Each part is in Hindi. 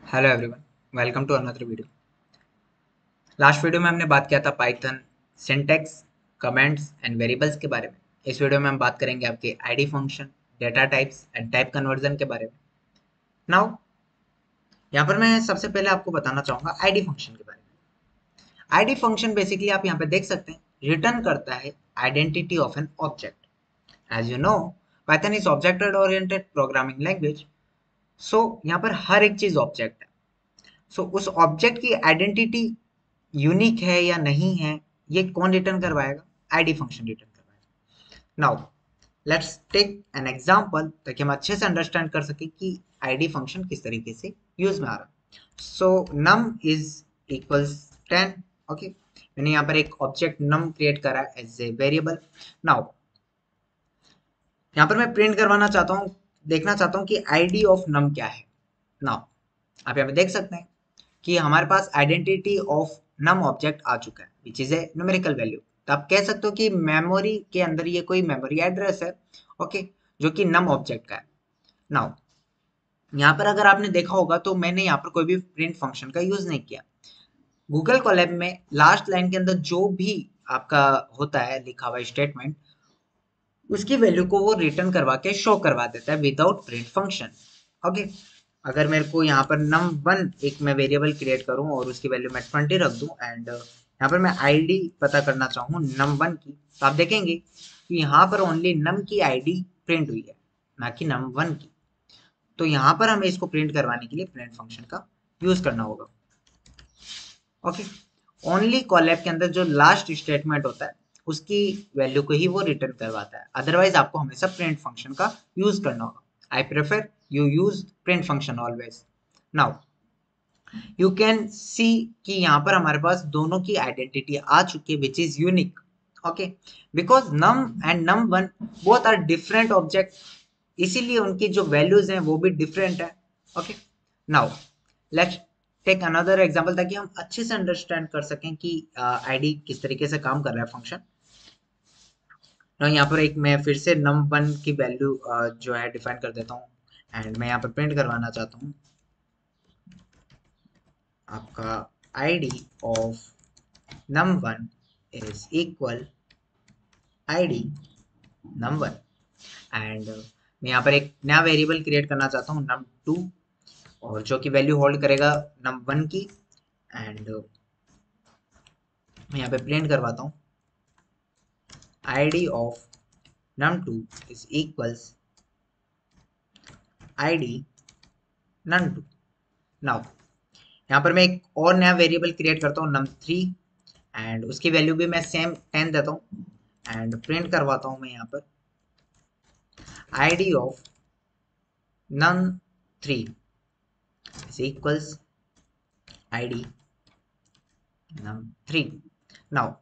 Hello everyone, welcome to another video. Last video में हमने बात किया था Python syntax, comments and variables के बारे में। इस वीडियो में हम बात करेंगे आपके ID function, data types and type conversion के बारे में। नाउ यहाँ पर मैं सबसे पहले आपको बताना चाहूँगा आईडी फंक्शन के बारे में। आईडी फंक्शन बेसिकली आप यहाँ पे देख सकते हैं रिटर्न करता है identity of an object. As you know, Python is object oriented programming language. So यहाँ पर हर एक चीज ऑब्जेक्ट है। सो उस ऑब्जेक्ट की आइडेंटिटी यूनिक है या नहीं है, ये कौन रिटर्न करवाएगा? आईडी फंक्शन रिटर्न करवाएगा। Now let's take an example ताकि हम अच्छे से अंडरस्टैंड कर सके कि आईडी फंक्शन किस तरीके से यूज में आ रहा है। सो नम इज इक्वल्स 10। ओके, मैंने यहाँ पर एक ऑब्जेक्ट नम क्रिएट करा है एज ए वेरिएबल। नाउ यहाँ पर मैं प्रिंट करवाना चाहता हूँ, देखना चाहता हूँ कि आईडी ऑफ नम क्या है। नाउ आप यहाँ पे देख सकते हैं कि हमारे पास आइडेंटिटी ऑफ नम ऑब्जेक्ट आ चुका है which is a numerical value. तो आप कह सकते हो कि मेमोरी के अंदर ये कोई मेमोरी एड्रेस है, ओके, जो कि नम ऑब्जेक्ट का है। नाउ यहाँ पर अगर आपने देखा होगा तो मैंने यहाँ पर कोई भी प्रिंट फंक्शन का यूज नहीं किया। गूगल कोलैब में लास्ट लाइन के अंदर जो भी आपका होता है लिखा हुआ स्टेटमेंट, उसकी वैल्यू को वो रिटर्न करवा के शो करवा देता है विदाउट प्रिंट फंक्शन। ओके, अगर मेरे को यहाँ पर नम वन एक मैं वेरिएबल क्रिएट करूँ और उसकी वैल्यू मैं 20 रख दूँ एंड यहाँ पर मैं आईडी पता करना चाहूँ नम वन की, तो आप देखेंगे कि यहाँ पर ओनली नम की आईडी प्रिंट हुई है, ना कि नम वन की। तो यहाँ पर हमें इसको प्रिंट करवाने के लिए प्रिंट फंक्शन का यूज करना होगा। ओके, ओनली कॉलैब के अंदर जो लास्ट स्टेटमेंट होता है उसकी वैल्यू को ही वो रिटर्न करवाता है, अदरवाइज आपको हमेशा प्रिंट फंक्शन का यूज करना होगा। I prefer you use print function always. Now you can see कि यहाँ पर हमारे पास दोनों की आइडेंटिटी आ चुकी है which is unique. Okay, because num and num one both are different object, इसीलिए उनकी जो वैल्यूज हैं वो भी डिफरेंट है। Okay, now let's take another example ताकि हम अच्छे से अंडरस्टैंड कर सकें कि आईडी किस तरीके से काम कर रहा है फंक्शन। तो यहाँ पर एक मैं फिर से नम वन की वैल्यू जो है डिफाइन कर देता हूँ एंड मैं यहाँ पर प्रिंट करवाना चाहता हूँ आपका ID of num one is equal ID num one and मैं यहाँ पर एक नया वेरिएबल क्रिएट करना चाहता हूँ नम टू, और जो कि वैल्यू होल्ड करेगा नम वन की। एंड मैं यहाँ पे प्रिंट करवाता हूँ id of num2 is equals id num2। Now यहाँ पर मैं एक और नया वेरिएबल क्रिएट करता हूँ num3 एंड उसकी वैल्यू भी मैं सेम 10 देता हूँ एंड प्रिंट करवाता हूँ मैं यहाँ पर id of num3 is equals id num3। Now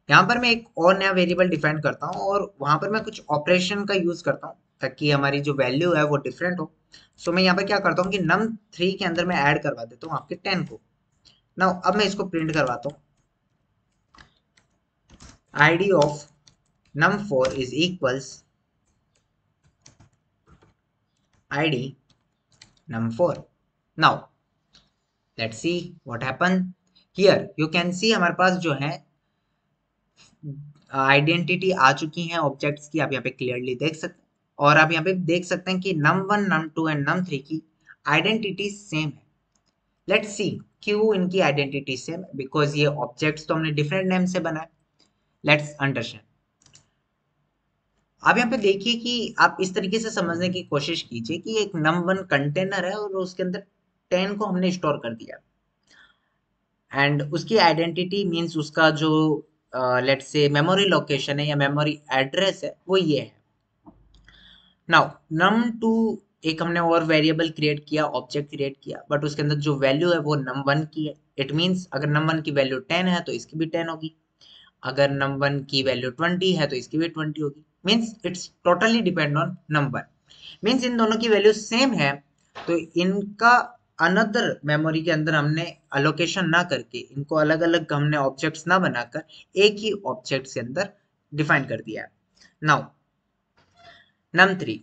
यहाँ पर मैं एक और नया वेरिएबल डिफाइन करता हूँ और वहां पर मैं कुछ ऑपरेशन का यूज करता हूँ ताकि हमारी जो वैल्यू है वो डिफरेंट हो। सो मैं यहाँ पर क्या करता हूँ कि नम थ्री के अंदर मैं ऐड करवा देता हूँ आपके 10 को। नाउ अब मैं इसको प्रिंट करवाता हूँ id of num 4 is equals id num 4। Now let's see what happen here. You can सी हमारे पास जो है आइडेंटिटी आ चुकी है ऑब्जेक्ट्स की, आप यहाँ पे क्लियरली देख सकते हैं। और आप यहाँ पे देख सकते हैं कि num one num two and num three की आइडेंटिटी सेम है। लेट्स सी क्यों इनकी आइडेंटिटी सेम है, बिकॉज ये ऑब्जेक्ट्स तो हमने डिफरेंट नेम से बनाए। Let's understand. आप यहाँ पे देखिए कि आप इस तरीके से समझने की कोशिश कीजिए कि एक नम वन कंटेनर है और उसके अंदर 10 को हमने स्टोर कर दिया एंड उसकी आइडेंटिटी मीन्स उसका जो लेट्स से मेमोरी लोकेशन है या मेमोरी एड्रेस है वो ये है। नाउ नम टू एक हमने और वेरिएबल क्रिएट किया, ऑब्जेक्ट क्रिएट किया, बट उसके अंदर जो वैल्यू है वो नम वन की है। इट मीन्स अगर नम वन की वैल्यू 10 है तो इसकी भी 10 होगी, अगर नम वन की वैल्यू 20 है तो इसकी भी 20 होगी। Means it's totally depend on num one. Means इन दोनों की वैल्यू सेम है तो इनका अनदर मेमोरी के अंदर हमने अलोकेशन ना करके, इनको अलग अलग हमने ऑब्जेक्ट्स ना बनाकर एक ही ऑब्जेक्ट के अंदर डिफाइन कर दिया है। नाउ num3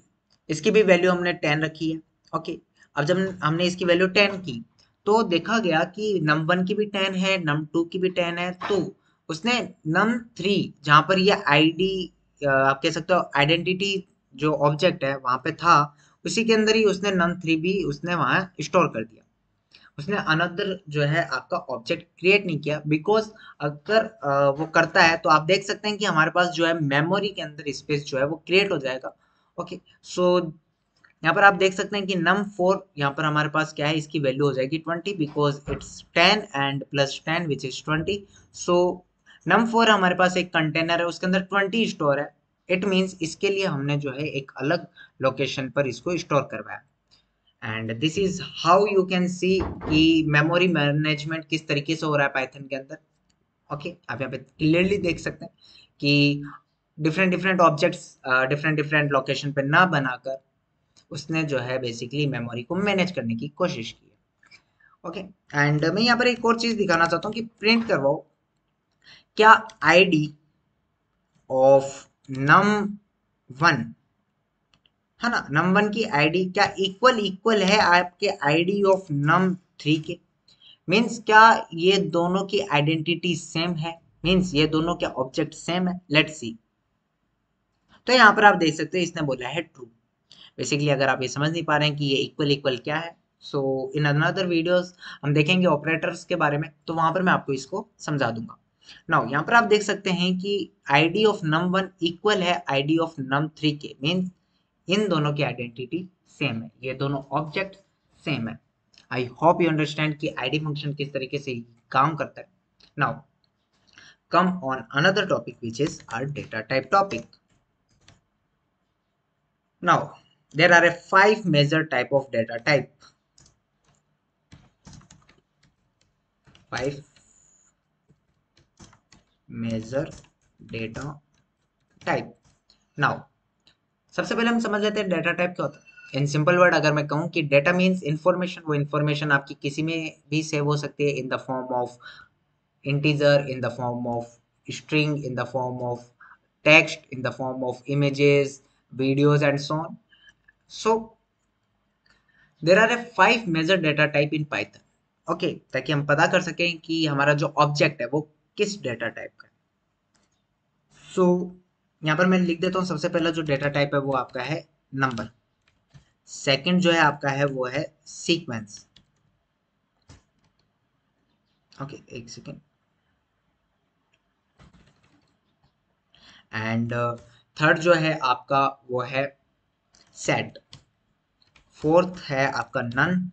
इसकी भी वैल्यू हमने 10 रखी है। ओके, अब जब हमने इसकी वैल्यू 10 की तो देखा गया कि num1 की भी 10 है, num2 की भी 10 है, तो उसने num3 जहां पर ये आईडी आप कह सकते हो आइडेंटिटी जो ऑब्जेक्ट है वहां पे था, उसी के अंदर ही उसने num3 भी उसने वहां स्टोर कर दिया। उसने अनदर जो है आपका ऑब्जेक्ट क्रिएट नहीं किया, बिकॉज अगर वो करता है तो आप देख सकते हैं कि हमारे पास जो है मेमोरी के अंदर स्पेस जो है वो क्रिएट हो जाएगा। ओके, सो यहाँ पर आप देख सकते हैं कि नम फोर यहाँ पर हमारे पास क्या है, इसकी वैल्यू हो जाएगी 20 because it's 10 and plus 10 which is 20। So num four हमारे पास एक कंटेनर है, उसके अंदर 20 स्टोर है। इट मीन्स इसके लिए हमने जो है एक अलग लोकेशन पर इसको स्टोर करवाया। And this is how you can see कि मेमोरी मैनेजमेंट किस तरीके से हो रहा है पाइथन के अंदर। ओके, आप यहाँ पे क्लियरली देख सकते हैं कि different different objects different different location पे ना बनाकर उसने जो है बेसिकली मेमोरी को मैनेज करने की कोशिश की है। ओके, एंड मैं यहाँ पर एक और चीज दिखाना चाहता हूँ कि प्रिंट करवाओ क्या आईडी ऑफ नम वन, है ना, नम वन की आईडी क्या इक्वल इक्वल है आपके आईडी ऑफ नम थ्री के। मीन्स क्या ये दोनों की आइडेंटिटी सेम है, मीन्स ये दोनों के ऑब्जेक्ट सेम है। लेट्स सी। तो यहाँ पर आप देख सकते हैं इसने बोला है ट्रू। बेसिकली अगर आप ये समझ नहीं पा रहे हैं कि ये इक्वल इक्वल क्या है, सो इन अनदर वीडियोस हम देखेंगे ऑपरेटर्स के बारे में, तो वहां पर मैं आपको इसको समझा दूंगा। नाउ यहाँ पर आप देख सकते हैं कि ID of num one equal है आईडी ऑफ नम थ्री के, मीन्स इन दोनों की आइडेंटिटी सेम है, ये दोनों ऑब्जेक्ट सेम है। आई होप यू अंडरस्टैंड कि आईडी फंक्शन किस तरीके से काम करता है। Now come on another topic which is our data type topic. Now there are a five major type of data type. Five major data type. Now सबसे पहले हम समझ लेते हैं डेटा टाइप क्या होता है। इन सिंपल वर्ड अगर मैं कहूँ कि डेटा मीन्स इंफॉर्मेशन, वो इंफॉर्मेशन आपकी किसी में भी सेव हो सकती है in the form of integer, in the form of string, in the form of text, in the form of images, videos and so on. So there are a five major data type in Python. Okay, ताकि हम पता कर सकें कि हमारा जो ऑब्जेक्ट है वो किस डेटा टाइप का है। सो यहाँ पर मैं लिख देता हूँ, सबसे पहला जो डेटा टाइप है वो आपका है नंबर। सेकंड जो है आपका है वो है सीक्वेंस। ओके, एक सेकेंड। एंड थर्ड जो है आपका वो है सेट। फोर्थ है आपका नन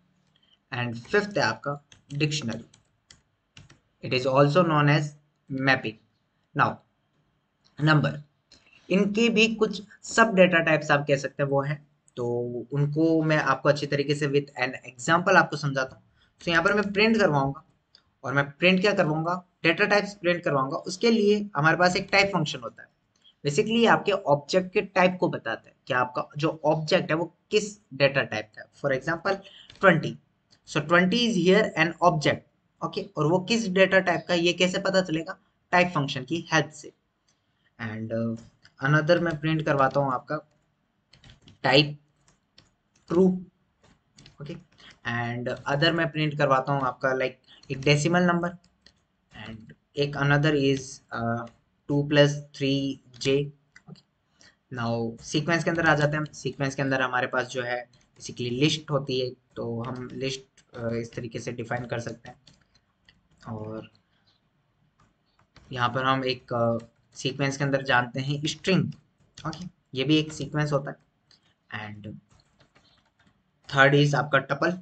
एंड फिफ्थ है आपका dictionary. It is also known as mapping. Now number, इनके भी कुछ सब डेटा टाइप्स आप कह सकते हैं वो हैं, तो उनको मैं आपको अच्छी तरीके से विथ एन एग्जांपल आपको समझाता हूँ। तो यहाँ पर मैं प्रिंट करवाऊंगा, और मैं प्रिंट क्या करवाऊंगा, डेटा टाइप्स प्रिंट करवाऊंगा। उसके लिए हमारे पास एक टाइप फंक्शन होता है। बेसिकली आपके ऑब्जेक्ट के टाइप को बताता है कि आपका जो ऑब्जेक्ट है वो किस डेटा टाइप का है। For example 20, so 20 is here an object. Okay, और वो किस डेटा टाइप का ये कैसे पता चलेगा, टाइप फंक्शन की हेल्प से। एंड अनदर मैं प्रिंट करवाता हूँ आपका type true. Okay, and other मैं प्रिंट करवाता हूँ आपका लाइक एक डेसिमल नंबर, एंड एक another is 2 + 3 J। Now sequence के अंदर आ जाते हैं हम। सीक्वेंस के अंदर हमारे पास जो है बेसिकली लिस्ट होती है, तो हम लिस्ट इस तरीके से डिफाइन कर सकते हैं। और यहाँ पर हम एक सीक्वेंस के अंदर जानते हैं स्ट्रिंग। ओके, ये भी एक सीक्वेंस होता है। एंड थर्ड इज आपका टपल।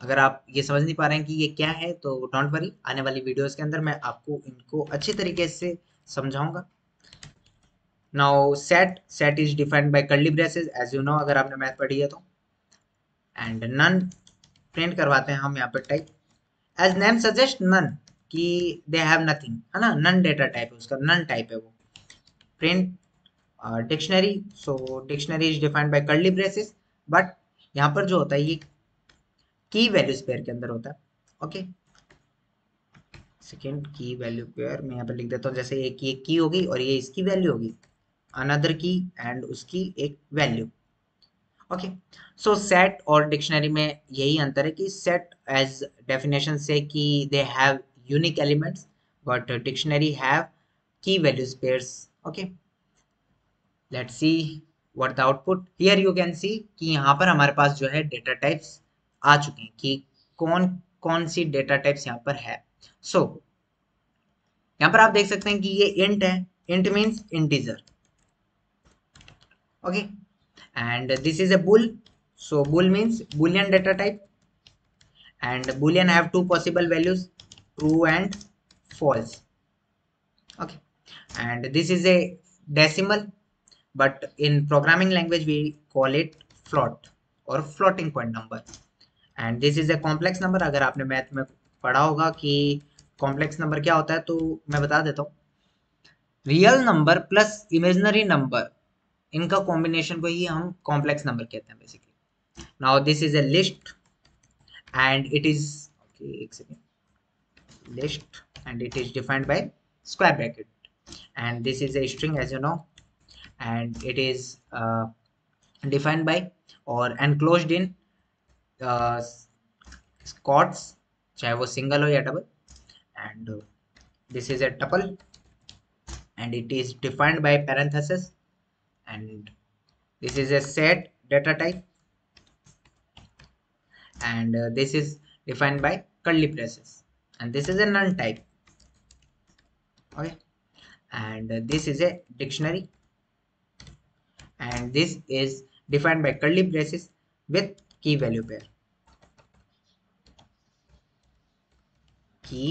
अगर आप ये समझ नहीं पा रहे हैं कि ये क्या है तो डोंट वरी, आने वाली वीडियोस के अंदर मैं आपको इनको अच्छी तरीके से समझाऊंगा। Now set is defined by curly braces as you know, अगर आपने मैथ पढ़ी है तो। एंड नन प्रिंट करवाते हैं हम यहाँ पर type as name suggest none, कि दे हैव नथिंग, है ना, नन डेटा टाइप है उसका, नन टाइप है वो। Print dictionary, so dictionary is defined by curly braces, but यहाँ पर जो होता है ये की वैल्यूज पेयर के अंदर होता है। ओके, सेकेंड की वैल्यू पेयर मैं यहाँ पर लिख देता हूँ, जैसे एक ये की होगी और ये इसकी वैल्यू होगी, अनदर की एंड उसकी एक वैल्यू। ओके, सो सेट और डिक्शनरी में यही अंतर है कि सेट एज डेफिनेशन से कि they have unique elements, but dictionary have key values pairs. Okay, let's see what the output. Here you can see कि यहाँ पर हमारे पास जो है डेटा टाइप्स आ चुके हैं कि कौन कौन सी डेटा टाइप्स यहाँ पर है। सो यहाँ पर आप देख सकते हैं कि ये इंट है, int means integer. Okay, and this is a bool, so bool means boolean data type, and boolean have two possible values, true and false. Okay, and this is a decimal, but in programming language we call it float or floating point number, and this is a complex number। अगर आपने मैथ में पढ़ा होगा कि कॉम्प्लेक्स नंबर क्या होता है तो मैं बता देता हूँ। Real number plus imaginary number, इनका कॉम्बिनेशन को ही हम कॉम्प्लेक्स नंबर कहते हैं basically. Now this is a list and it is, okay, एक second, list and it is defined by square bracket, and this is a string as you know, and it is defined by or enclosed in uh, quotes, चाहे वो सिंगल हो या double, and this is a tuple and it is defined by parenthesis, and this is a set data type, and this is defined by curly braces, and this is a null type। Okay, and this is a dictionary, and this is defined by curly braces with key value pair, key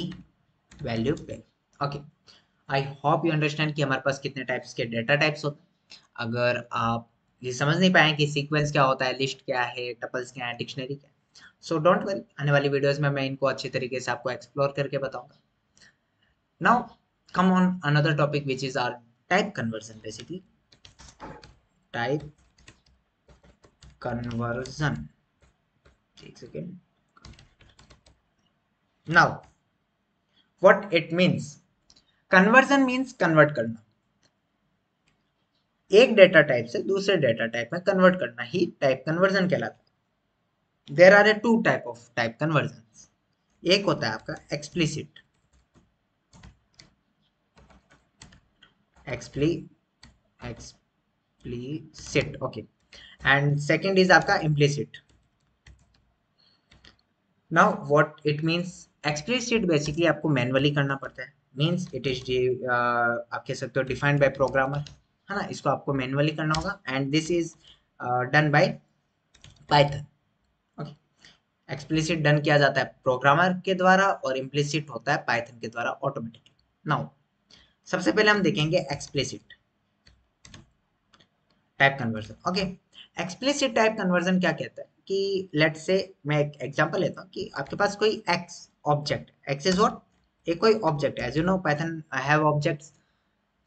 value pair। Okay, I hope you understand कि हमारे पास कितने टाइप्स के डेटा टाइप्स होते हैं। अगर आप ये समझ नहीं पाए कि सीक्वेंस क्या होता है, लिस्ट क्या है, टपल्स क्या है, डिक्शनरी क्या है, सो डोंट वरी, आने वाली वीडियोस में मैं इनको अच्छी तरीके से आपको एक्सप्लोर करके बताऊंगा। Now come on another topic which is are type conversion. Basically type conversion, एक second. Now what it means, conversion means convert करना, एक डेटा टाइप से दूसरे डेटा टाइप में कन्वर्ट करना ही टाइप कन्वर्जन कहलाता है। There are a two type of type conversion. एक होता है आपका एक्सप्लिसिट, एक्सप्ली explicit, okay, and second is आपका implicit. Now what it means, explicit basically आपको मैनुअली करना पड़ता है, मीन्स इट इज आप कह सकते हो डिफाइंड बाय प्रोग्रामर, है ना, इसको आपको मैनुअली करना होगा, and this is done by Python. Okay, explicit done किया जाता है प्रोग्रामर के द्वारा और इम्प्लिसिट होता है पाइथन के द्वारा ऑटोमेटिकली। नाउ सबसे पहले हम देखेंगे explicit type conversion. Okay, explicit type conversion क्या कहता है कि लेट्स से मैं एक एग्जांपल लेता हूँ कि आपके पास कोई X object, X is what, एक कोई ऑब्जेक्ट है, as you know Python have objects,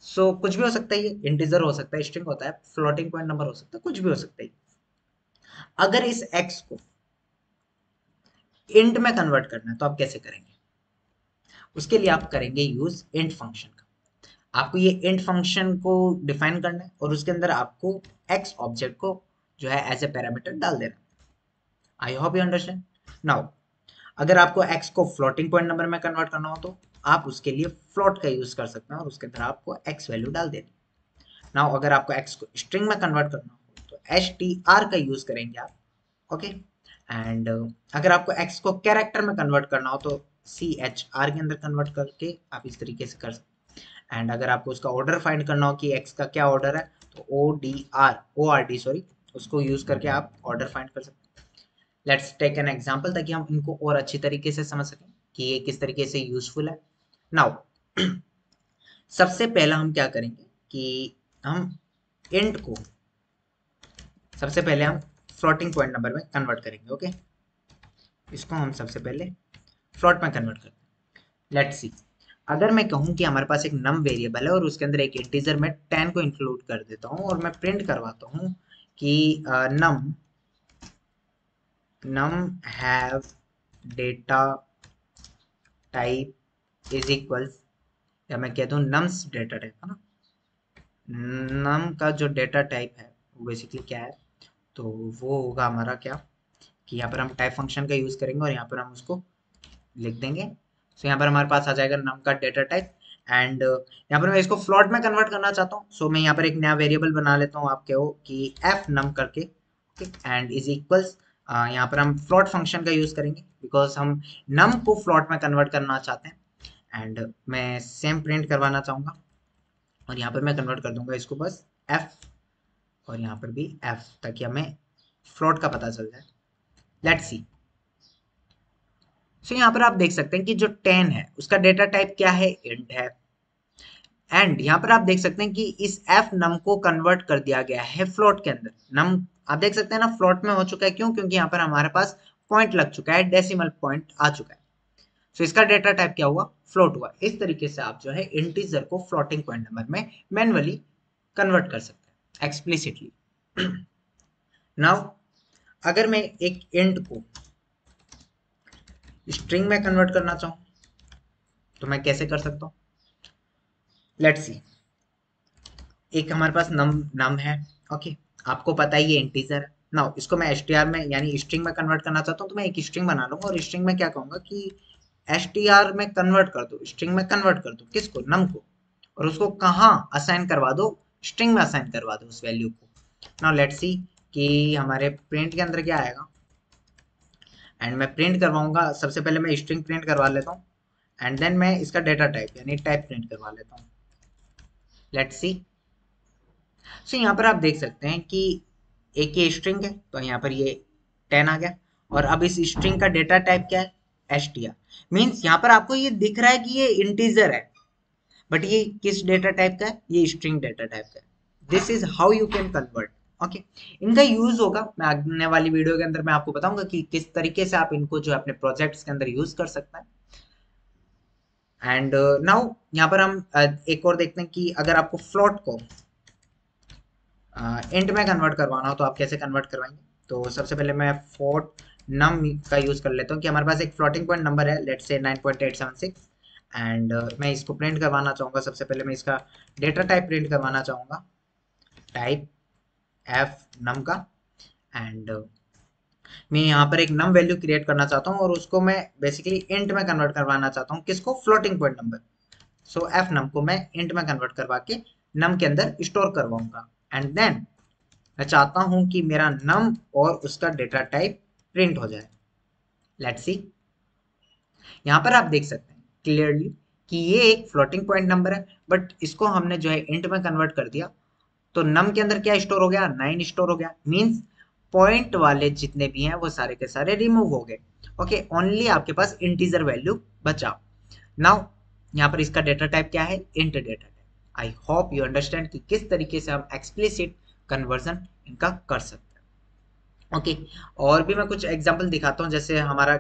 so कुछ भी हो सकता है, ये इंटीजर हो सकता है, स्ट्रिंग होता है, फ्लोटिंग पॉइंट नंबर हो सकता है, कुछ भी हो सकता है। अगर इस एक्स को इंट में कन्वर्ट करना है तो आप कैसे करेंगे, उसके लिए आप करेंगे यूज इंट फंक्शन का। आपको ये इंट फंक्शन को डिफाइन करना है और उसके अंदर आपको एक्स ऑब्जेक्ट को जो है एज ए पैरामीटर डाल देना। आई होप यू अंडरस्टैंड। नाउ अगर आपको एक्स को फ्लोटिंग पॉइंट नंबर में कन्वर्ट करना हो तो आप उसके लिए फ्लोट का यूज कर सकते हैं और उसके अंदर आपको एक्स वैल्यू डाल देनी। नाउ अगर आपको एक्स को स्ट्रिंग में कन्वर्ट करना हो तो एच टी आर का यूज करेंगे आप। ओके, एंड अगर आपको एक्स को कैरेक्टर में कन्वर्ट करना हो तो सी एच आर के अंदर कन्वर्ट करके आप इस तरीके से कर सकते हैं। एंड अगर आपको उसका ऑर्डर फाइंड करना हो कि एक्स का क्या ऑर्डर है तो ओ आर डी सॉरी, उसको यूज करके आप ऑर्डर फाइंड कर सकते हैं। लेट्स टेक एन एग्जांपल ताकि हम इनको और अच्छी तरीके से समझ सकें कि ये किस तरीके से यूजफुल है। नाउ सबसे पहला हम क्या करेंगे कि हम इंट को सबसे पहले हम फ्लोटिंग पॉइंट नंबर में कन्वर्ट करेंगे। ओके, इसको हम सबसे पहले फ्लोट में कन्वर्ट करते हैं। लेट्स सी, अगर मैं कहूँ कि हमारे पास एक नम वेरिएबल है और उसके अंदर एक इंटीजर में 10 को इंक्लूड कर देता हूँ और मैं प्रिंट करवाता हूँ कि num have data type is equals, या मैं कहता हूँ नम्स डेटा टाइप, है ना, नम का जो डेटा टाइप है वो बेसिकली क्या है, तो वो होगा हमारा क्या कि यहाँ पर हम टाइप फंक्शन का यूज करेंगे और यहाँ पर हम उसको लिख देंगे। सो यहाँ पर हमारे पास आ जाएगा नम का डेटा टाइप एंड यहाँ पर मैं इसको फ्लोट में कन्वर्ट करना चाहता हूँ। सो मैं यहाँ पर एक नया वेरिएबल बना लेता हूँ आपके वो कि एफ नम करके एंड इज इक्वल्स यहाँ पर हम फ्लोट फंक्शन का यूज करेंगे बिकॉज हम नम को फ्लोट में कन्वर्ट करना चाहते हैं एंड मैं सेम प्रिंट करवाना चाहूंगा और यहाँ पर मैं कन्वर्ट कर दूंगा इसको बस एफ और यहाँ पर भी एफ ताकि हमें फ्लोट का पता चल जाए। Let's see. सो यहाँ पर आप देख सकते हैं कि जो 10 है उसका डेटा टाइप क्या है, इंट है। एंड यहाँ पर आप देख सकते हैं कि इस एफ नम को कन्वर्ट कर दिया गया है फ्लोट के अंदर। नम आप देख सकते हैं ना फ्लोट में हो चुका है, क्यों? क्योंकि यहाँ पर हमारे पास पॉइंट लग चुका है, डेसिमल पॉइंट आ चुका है। सो इसका डेटा टाइप क्या हुआ, फ्लोट हुआ। इस तरीके से आप जो है इंटीजर को फ्लोटिंग पॉइंट नंबर में मैनुअली कन्वर्ट कर सकते हैं एक्सप्लिसिटली। नाउ अगर मैं एक इंट को स्ट्रिंग में कन्वर्ट करना चाहूँ तो मैं कैसे कर सकता हूँ? Let's see. एक हमारे पास नम है, ओके आपको पता ही ये इंटीजर है। नाउ इसको मैं एसटीआर में यानी स्ट्रिंग में कन्वर्ट करना चाहता हूँ तो मैं एक स्ट्रिंग बना लूंगा और स्ट्रिंग में क्या कहूंगा कि एसटीआर में कन्वर्ट कर दो, स्ट्रिंग में कन्वर्ट कर दो किसको, नम को, और उसको कहाँ असाइन करवा दो, स्ट्रिंग में असाइन करवा दो उस वैल्यू को। नाउ लेट्स सी कि हमारे प्रिंट के अंदर क्या आएगा एंड मैं प्रिंट करवाऊंगा। सबसे पहले मैं स्ट्रिंग प्रिंट करवा लेता हूँ एंड देन मैं इसका डेटा टाइप यानी टाइप प्रिंट करवा लेता हूँ। Let's see. सो यहाँ पर आप देख सकते हैं कि एक ये स्ट्रिंग है तो यहाँ पर ये 10 आ गया और अब इस स्ट्रिंग का डेटा टाइप क्या है, एसटीआर। मीन्स यहाँ पर आपको ये दिख रहा है कि ये इंटीजर है बट ये किस डेटा टाइप का है, ये स्ट्रिंग डेटा टाइप का है। This is how you can convert. Okay इनका यूज होगा, मैं आने वाली वीडियो के अंदर मैं आपको बताऊंगा कि किस तरीके से आप इनको जो है अपने प्रोजेक्ट्स के अंदर यूज कर सकते हैं। एंड नाउ यहाँ पर हम एक और देखते हैं कि अगर आपको फ्लोट को इंट में कन्वर्ट करवाना हो तो आप कैसे कन्वर्ट करवाएंगे। तो सबसे पहले मैं फ्लोट नम का यूज कर लेता हूँ कि हमारे पास एक फ्लोटिंग पॉइंट नंबर है, लेट्स से 9.876 एंड मैं इसको प्रिंट करवाना चाहूंगा। सबसे पहले मैं इसका डेटा टाइप प्रिंट करवाना चाहूंगा, टाइप एफ नम का एंड मैं यहाँ पर एक नम वैल्यू क्रिएट करना चाहता हूँ और उसको मैं बेसिकली इंट में कन्वर्ट करवाना चाहता हूँ, किसको, फ्लोटिंग पॉइंट नंबर। सो एफ नम को मैं इंट में कन्वर्ट करवा के नम के अंदर स्टोर करवाऊंगा एंड देन मैं चाहता हूं कि मेरा नम और उसका डेटा टाइप प्रिंट हो जाए। Let's see. यहाँ पर आप देख सकते हैं क्लियरली कि ये एक फ्लोटिंग पॉइंट नंबर है बट इसको हमने जो है इंट में कन्वर्ट कर दिया तो नम के अंदर क्या स्टोर हो गया, 9 स्टोर हो गया। मींस पॉइंट वाले जितने भी हैं वो सारे के सारे रिमूव हो गए। ओके ओनली आपके पास इंटीजर वैल्यू बचा। नाउ यहाँ पर इसका डेटा टाइप क्या है, int data type. I hope you understand कि किस तरीके से हम एक्सप्लिसिट कन्वर्जन इनका कर सकते हैं। ओके और भी मैं कुछ एग्जांपल दिखाता हूँ। जैसे हमारा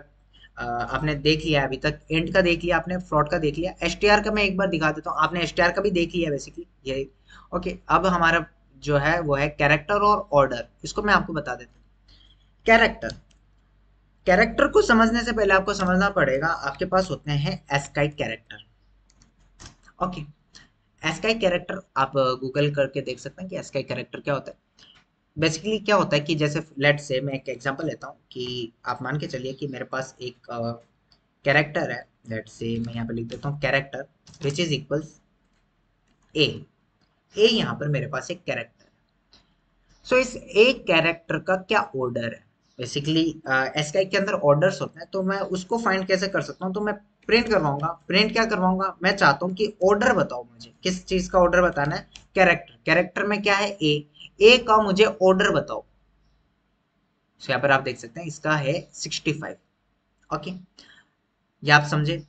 आपने देख लिया अभी तक, इंट का देख लिया आपने, फ्लोट का देख लिया, एसटीआर का मैं एक बार दिखा देता हूँ। आपने एसटीआर का भी देख लिया बेसिकली ये। ओके अब हमारा जो है वो है कैरेक्टर और ऑर्डर। इसको मैं आपको बता देता हूँ। कैरेक्टर, कैरेक्टर को समझने से पहले आपको समझना पड़ेगा आपके पास होते हैं ASCII character. Okay ASCII character आप गूगल करके देख सकते हैं कि एस्काई कैरेक्टर क्या होता है। बेसिकली क्या होता है कि जैसे लेट से मैं एक एग्जांपल लेता हूँ कि आप मान के चलिए कि मेरे पास एक कैरेक्टर है। लेट से मैं यहाँ पे लिख देता हूँ character which is equals a. ए यहाँ पर मेरे पास एक कैरेक्टर है। सो इस एक कैरेक्टर का क्या ऑर्डर है, बेसिकली एसकाई के अंदर ऑर्डर्स होते हैं तो मैं उसको फाइंड कैसे कर सकता हूँ। तो मैं प्रिंट करवाऊंगा। प्रिंट क्या करवाऊंगा, मैं चाहता हूँ कि ऑर्डर बताओ, मुझे किस चीज का ऑर्डर बताना है, कैरेक्टर। कैरेक्टर में क्या है, ए का मुझे ऑर्डर बताओ। सो यहाँ पर आप देख सकते हैं इसका है 65। ओके ये आप समझे।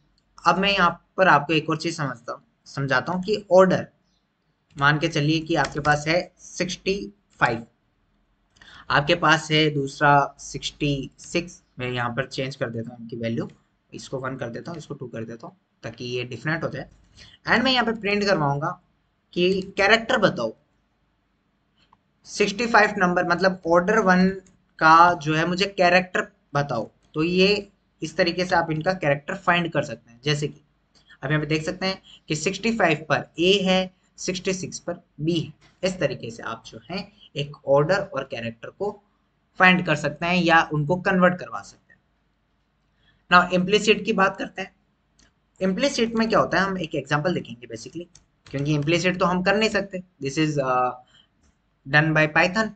अब मैं यहाँ पर आपको एक और चीज समझाता हूँ कि ऑर्डर मान के चलिए कि आपके पास है 65, आपके पास है दूसरा 66। मैं यहाँ पर चेंज कर देता हूँ इनकी वैल्यू, इसको 1 कर देता हूँ, इसको 2 कर देता हूँ ताकि ये डिफरेंट हो जाए। एंड मैं यहाँ पे प्रिंट करवाऊंगा कि कैरेक्टर बताओ 65 नंबर, मतलब ऑर्डर 1 का जो है मुझे कैरेक्टर बताओ। तो ये इस तरीके से आप इनका कैरेक्टर फाइंड कर सकते हैं। जैसे कि आप यहाँ पे देख सकते हैं कि 65 पर ए है, 66 पर बी है। इस तरीके से आप जो है एक ऑर्डर और कैरेक्टर को फाइंड कर सकते हैं या उनको कन्वर्ट करवा सकते हैं। नाउ इम्प्लिसिट की बात करते हैं। इम्प्लिसिट में क्या होता है, हम एक एग्जांपल देखेंगे बेसिकली, क्योंकि इम्प्लिसिट तो हम कर नहीं सकते, this is done by Python.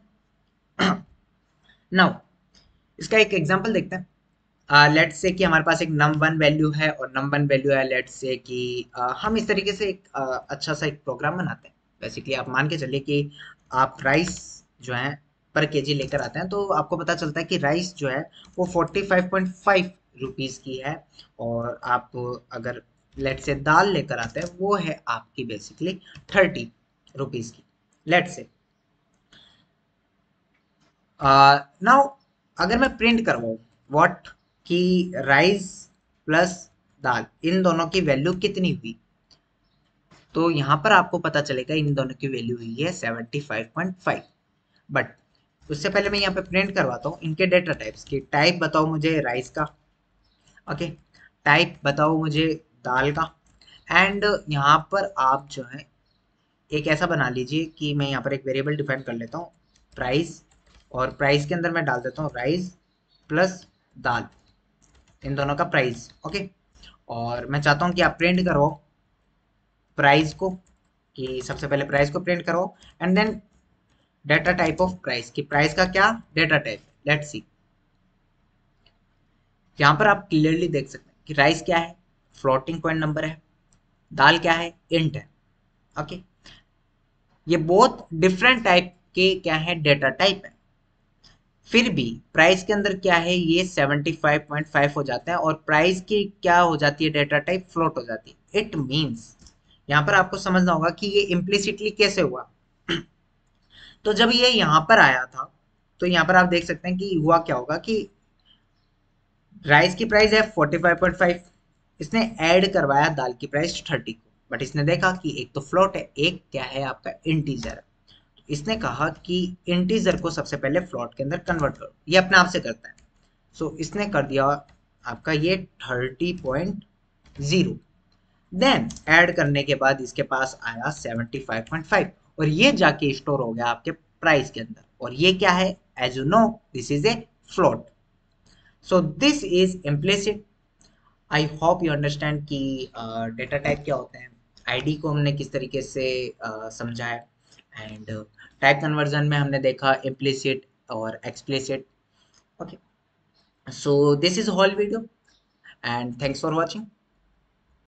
Now इसका एक एग्जांपल देखते हैं। लेट्स से कि हमारे पास एक num1 वैल्यू है और num1 वैल्यू है, लेट्स से कि हम इस तरीके से एक अच्छा सा एक प्रोग्राम बनाते हैं। बेसिकली आप मान के चलिए कि आप राइस जो है पर केजी लेकर आते हैं, तो आपको पता चलता है कि राइस जो है वो 45.5 रुपीज़ की है, और आप अगर लेट्स से दाल लेकर आते हैं वो है आपकी बेसिकली 30 रुपीज़ की, लेट्स से। नाउ अगर मैं प्रिंट करवाऊँ व्हाट कि राइस प्लस दाल इन दोनों की वैल्यू कितनी हुई, तो यहाँ पर आपको पता चलेगा इन दोनों की वैल्यू हुई है 75.5। बट उससे पहले मैं यहाँ पे प्रिंट करवाता हूँ इनके डेटा टाइप्स की। टाइप बताओ मुझे राइस का, ओके, टाइप बताओ मुझे दाल का, एंड यहाँ पर आप जो है एक ऐसा बना लीजिए कि मैं यहाँ पर एक वेरिएबल डिफाइन कर लेता हूँ प्राइस, और प्राइस के अंदर मैं डाल देता हूँ राइस प्लस दाल, इन दोनों का प्राइस, ओके। और मैं चाहता हूँ कि आप प्रिंट करो प्राइस को, कि सबसे पहले प्राइस को प्रिंट करो, and then data type of price, कि प्राइस का क्या डेटा टाइप, लेट्स सी। यहाँ पर आप क्लियरली देख सकते हैं कि राइस क्या है, फ्लोटिंग पॉइंट नंबर है, दाल क्या है, इंट है, ओके। ये बहुत डिफरेंट टाइप के क्या है डेटा टाइप है, फिर भी प्राइस के अंदर क्या है ये 75.5 हो जाता है, और प्राइस की क्या हो जाती है डेटा टाइप फ्लोट हो जाती है। इट मीन्स यहाँ पर आपको समझना होगा कि ये इम्प्लिसिटली कैसे हुआ। तो जब ये यहाँ पर आया था, तो यहाँ पर आप देख सकते हैं कि हुआ क्या होगा कि राइस की प्राइस है 45.5, इसने ऐड करवाया दाल की प्राइस 30 को, बट इसने देखा कि एक तो फ्लोट है, एक क्या है आपका इंटीजर है, इसने कहा कि इंटीजर को सबसे पहले फ्लोट के अंदर कन्वर्ट करो, ये अपने आप से करता है। सो इसने कर दिया आपका ये 30.0, देन ऐड करने के बाद इसके पास आया 75.5, और ये जाके स्टोर हो गया आपके प्राइस के अंदर, और ये क्या है, as you know this is a float. So this is implicit. I hope you understand कि डेटा टाइप क्या होते हैं, आईडी को हमने किस तरीके से समझा है, एंड टाइप कन्वर्जन में हमने देखा इम्प्लिसिट और explicit, okay. So this is whole video, and thanks for watching.